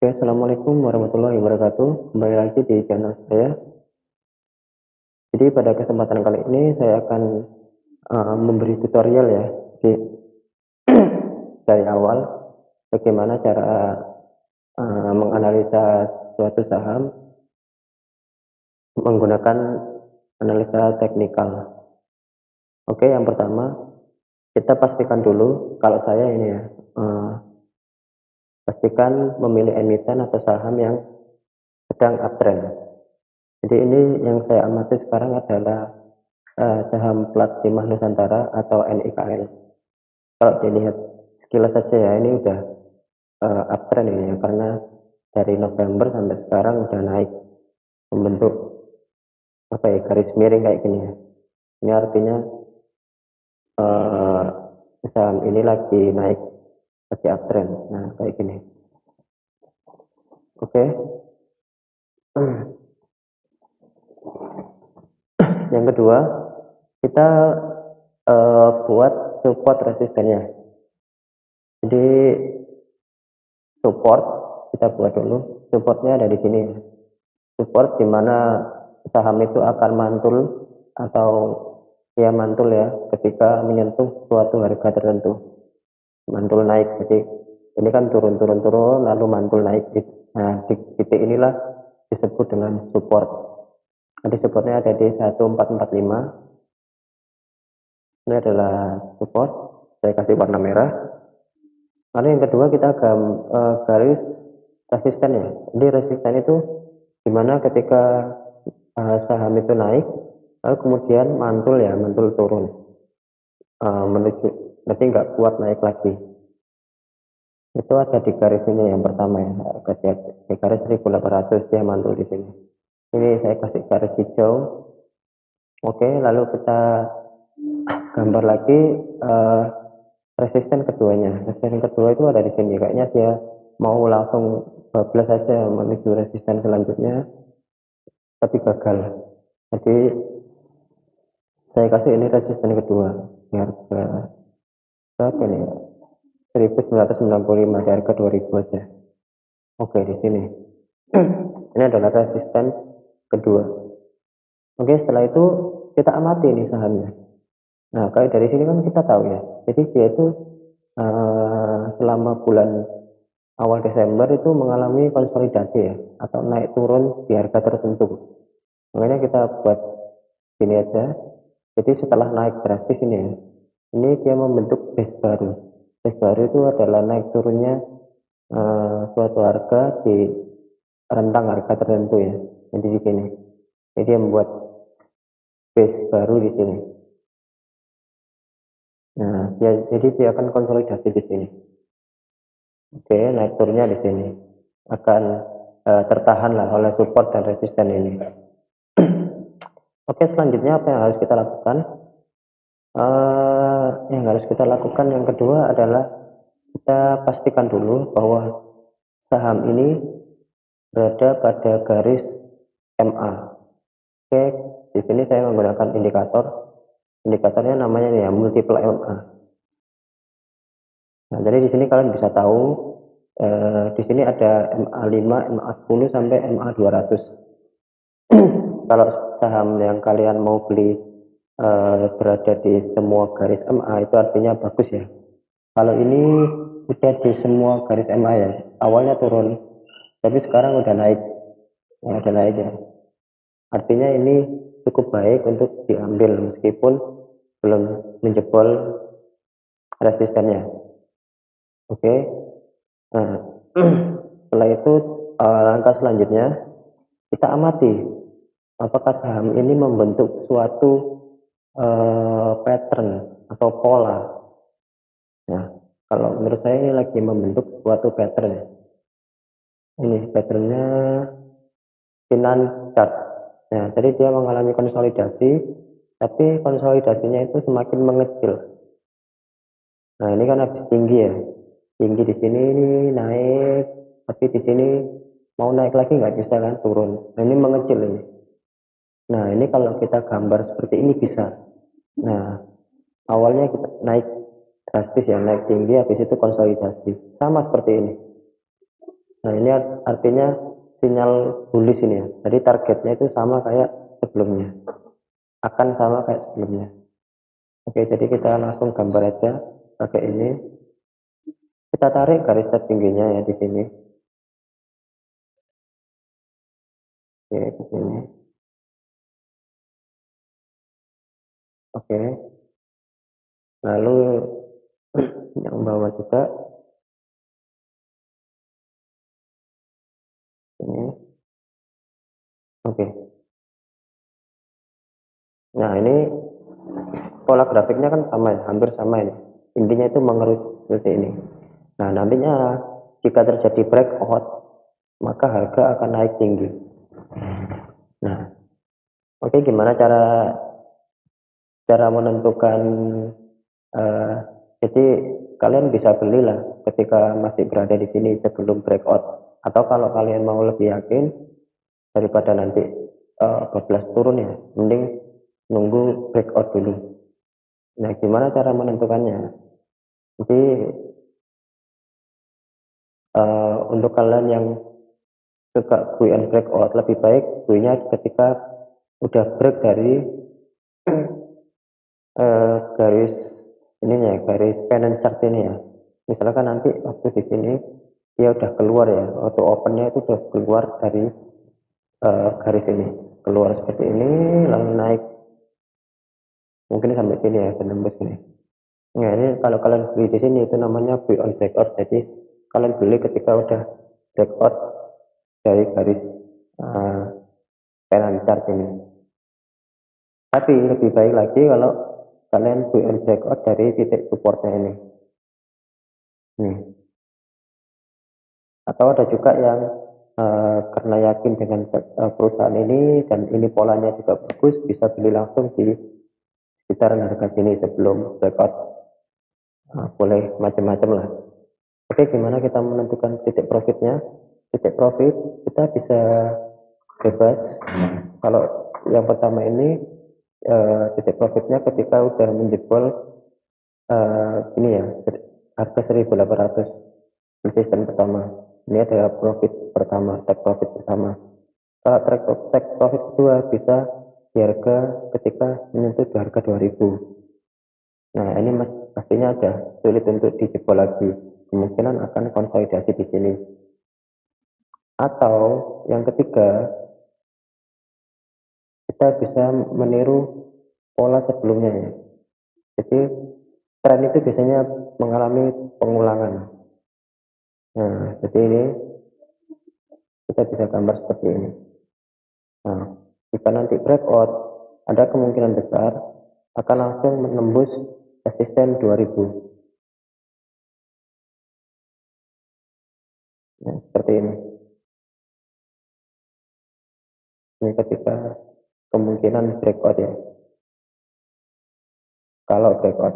Oke, Assalamualaikum warahmatullahi wabarakatuh. Kembali lagi di channel saya. Jadi pada kesempatan kali ini saya akan memberi tutorial ya, di, dari awal bagaimana cara menganalisa suatu saham menggunakan analisa teknikal. Oke, yang pertama kita pastikan dulu kalau saya ini ya, pastikan memilih emiten atau saham yang sedang uptrend. Jadi ini yang saya amati sekarang adalah saham plat timah Nusantara atau NIKN. Kalau dilihat sekilas saja ya, ini udah uptrend ini ya, karena dari November sampai sekarang udah naik membentuk apa ya, garis miring kayak gini ya. Ini artinya uh, saham ini lagi naik, lagi uptrend. Nah kayak gini. Oke. Yang kedua, kita buat support resistennya. Jadi support kita buat dulu. Supportnya ada di sini. Support dimana saham itu akan mantul atau ya mantul ya ketika menyentuh suatu harga tertentu. Mantul naik. Jadi ini kan turun lalu mantul naik. Nah di titik inilah disebut dengan support. Jadi supportnya ada di 1445. Ini adalah support. Saya kasih warna merah. Lalu yang kedua kita garis resisten ya. Jadi resisten itu dimana ketika saham itu naik, lalu kemudian mantul ya, mantul turun menuju nanti nggak kuat naik lagi. Itu ada di garis ini yang pertama ya, di garis 1800 dia mantul di sini. Ini saya kasih garis hijau. Oke, lalu kita gambar lagi resisten keduanya. Resisten kedua itu ada di sini. Kayaknya dia mau langsung bablas saja menuju resisten selanjutnya, tapi gagal. Jadi saya kasih ini resisten kedua di harga berapa ini ya? 1995 di harga 2000 aja. Oke, di sini. Ini adalah resisten kedua. Oke, setelah itu kita amati ini sahamnya. Nah, kayak dari sini kan kita tahu ya. Jadi dia itu selama bulan awal Desember itu mengalami konsolidasi ya, atau naik turun di harga tertentu. Makanya kita buat gini aja. Jadi setelah naik drastis ini ya, ini dia membentuk base baru. Base baru itu adalah naik turunnya suatu harga di rentang harga tertentu ya. Jadi di sini. Jadi dia membuat base baru di sini. Nah, jadi dia akan konsolidasi di sini. Oke, naik turunnya di sini akan tertahan lah oleh support dan resisten ini. Oke, selanjutnya apa yang harus kita lakukan? Yang harus kita lakukan yang kedua adalah kita pastikan dulu bahwa saham ini berada pada garis MA. Oke, di sini saya menggunakan indikatornya namanya ya multiple MA. Nah, jadi di sini kalian bisa tahu di sini ada MA5, MA10 sampai MA200. Kalau saham yang kalian mau beli berada di semua garis MA itu artinya bagus ya. Kalau ini udah di semua garis MA ya, awalnya turun, tapi sekarang udah naik, ya udah naik ya. Artinya ini cukup baik untuk diambil meskipun belum menjebol resistennya. Oke. Nah, setelah itu langkah selanjutnya kita amati apakah saham ini membentuk suatu pattern atau pola. Nah, kalau menurut saya ini lagi membentuk suatu pattern. Ini patternnya Sinan chart. Nah, jadi dia mengalami konsolidasi, tapi konsolidasinya itu semakin mengecil. Nah, ini kan habis tinggi ya, tinggi di sini ini naik, tapi di sini mau naik lagi nggak bisa kan, turun. Nah, ini mengecil ini. Nah, ini kalau kita gambar seperti ini bisa. Nah, awalnya kita naik drastis ya, naik tinggi, habis itu konsolidasi. Sama seperti ini. Nah, ini artinya sinyal bullish ini ya. Jadi targetnya itu sama kayak sebelumnya. Akan sama kayak sebelumnya. Oke, jadi kita langsung gambar aja pakai ini. Kita tarik garis tertingginya ya di sini. Oke, di sini. Oke. Lalu yang bawah juga ini. Oke. Nah, ini pola grafiknya kan sama ya, hampir sama ini. Intinya itu mengerucut seperti ini. Nah, nantinya jika terjadi breakout, maka harga akan naik tinggi. Nah, oke, gimana cara menentukan, eh, jadi kalian bisa belilah ketika masih berada di sini sebelum breakout, atau kalau kalian mau lebih yakin daripada nanti bablas turun ya, mending nunggu breakout dulu. Nah, gimana cara menentukannya? Jadi untuk kalian yang suka buy and breakout, lebih baik buy-nya ketika udah break dari garis ininya, garis pennant chart ini ya. Misalkan nanti waktu di sini dia udah keluar ya, waktu opennya itu udah keluar dari garis ini, keluar seperti ini lalu naik mungkin sampai sini ya, menembus ini. Nah, ini kalau kalian beli di sini itu namanya buy on breakout. Jadi kalian beli ketika udah breakout dari garis uh, pennant chart ini. Tapi lebih baik lagi kalau kalian buy on breakout dari titik supportnya ini. Nih. Atau ada juga yang karena yakin dengan perusahaan ini dan ini polanya juga bagus, bisa beli langsung di sekitaran harga sini sebelum breakout. Boleh macam-macam lah. Oke, gimana kita menentukan titik profitnya? Titik profit kita bisa bebas. Kalau yang pertama ini titik profitnya ketika udah menjebol ini ya, harga 1800 resisten pertama. Ini adalah profit pertama, take profit pertama. Kalau take profit kedua bisa di harga ketika menyentuh di harga 2000. Nah, ini pastinya ada sulit untuk dijebol lagi. Kemungkinan akan konsolidasi di sini. Atau yang ketiga, kita bisa meniru pola sebelumnya ya. Jadi tren itu biasanya mengalami pengulangan. Nah, jadi ini kita bisa gambar seperti ini. Nah, jika nanti breakout, ada kemungkinan besar akan langsung menembus resisten 2000. Nah, seperti ini. Ini ketika kemungkinan breakout ya. Kalau breakout.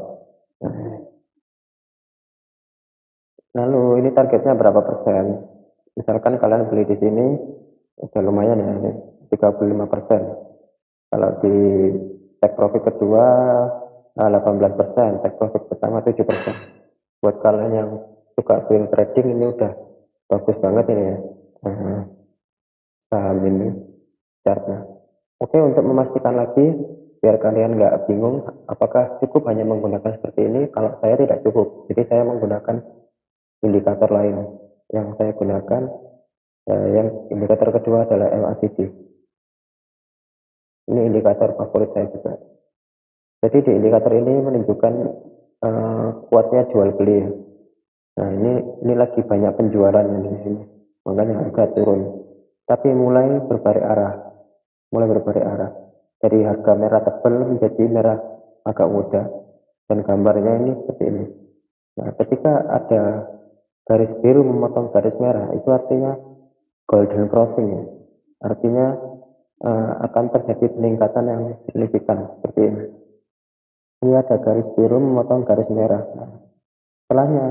Nah, lalu ini targetnya berapa persen? Misalkan kalian beli di sini udah lumayan ya, ini 35%. Kalau di take profit kedua 18%, take profit pertama 7%. Buat kalian yang suka swing trading ini udah bagus banget ini ya, saham ini chartnya. Oke, untuk memastikan lagi biar kalian nggak bingung apakah cukup hanya menggunakan seperti ini, kalau saya tidak cukup, jadi saya menggunakan indikator lain. Yang saya gunakan yang indikator kedua adalah MACD. Ini indikator favorit saya juga. Jadi di indikator ini menunjukkan kuatnya jual beli. Nah, ini lagi banyak penjualan di sini, makanya harga turun. Tapi mulai berbalik arah. Dari harga merah tebal menjadi merah agak muda, dan gambarnya ini seperti ini. Nah, ketika ada garis biru memotong garis merah, itu artinya golden crossing ya. Artinya akan terjadi peningkatan yang signifikan seperti ini. Ini ada garis biru memotong garis merah. Nah, setelahnya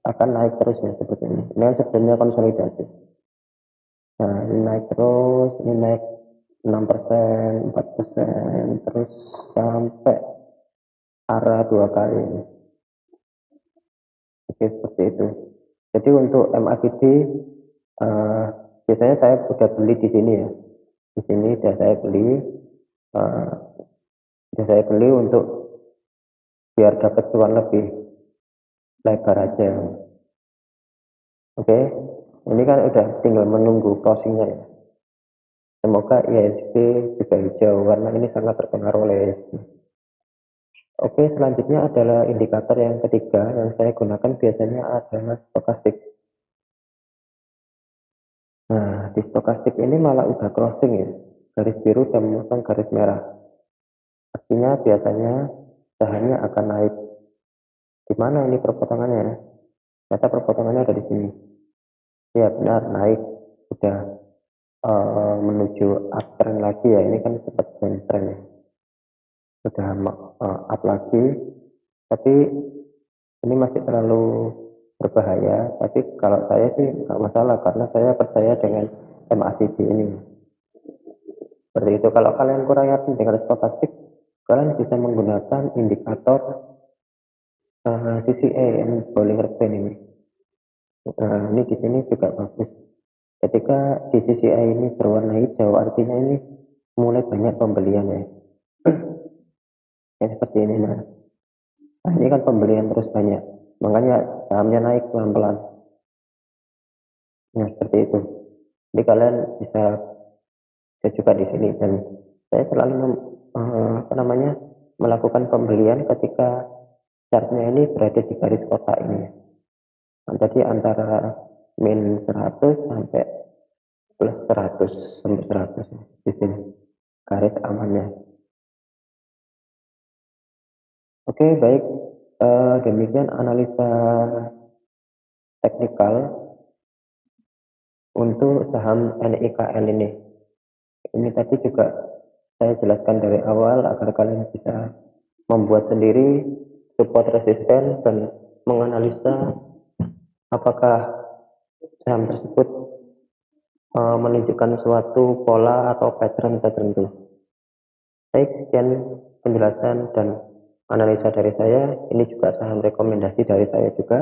akan naik terus ya seperti ini. Ini sebelumnya konsolidasi. Nah, ini naik terus, ini naik 6%, 4%, terus sampai arah 2 kali ini. Oke, seperti itu. Jadi untuk MACD biasanya saya udah beli di sini ya. Di sini udah saya beli, untuk biar dapat cuan lebih lebar aja. Oke, ini kan udah tinggal menunggu closingnya ya. Semoga IHSG juga hijau karena ini sangat terpengaruh oleh IHSG. Oke, selanjutnya adalah indikator yang ketiga yang saya gunakan biasanya adalah stokastik. Nah, di stokastik ini malah udah crossing ya, garis biru dan memotong garis merah. Artinya biasanya sahamnya akan naik. Di mana ini perpotongannya? Ternyata perpotongannya ada di sini. Ya benar, naik. Udah menuju uptrend lagi ya. Ini kan sempat downtrend ya. Sudah up lagi. Tapi ini masih terlalu berbahaya. Tapi kalau saya sih nggak masalah karena saya percaya dengan MACD ini. Seperti itu. Kalau kalian kurang yakin dengan stokastik, kalian bisa menggunakan indikator CCA yang Bollinger Band ini. Ini di sini juga bagus. Ketika di CCA ini berwarna hijau, artinya ini mulai banyak pembelian ya. Seperti ini. Nah, ini kan pembelian terus banyak, makanya sahamnya naik pelan-pelan. Nah, seperti itu. Jadi kalian bisa juga di sini, dan saya selalu melakukan pembelian ketika chartnya ini berada di garis kotak ini. Nah, tadi antara min 100 sampai plus 100 sampai 100 di sini garis amannya. Oke, baik. Demikian analisa teknikal untuk saham NIKL ini. Ini tadi juga saya jelaskan dari awal agar kalian bisa membuat sendiri support resisten dan menganalisa apakah saham tersebut menunjukkan suatu pola atau pattern tertentu. Baik, sekian penjelasan dan analisa dari saya. Ini juga saham rekomendasi dari saya juga.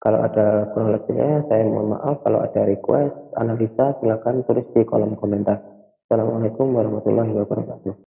Kalau ada kurang lebihnya saya mohon maaf. Kalau ada request analisa silakan tulis di kolom komentar. Assalamualaikum warahmatullahi wabarakatuh.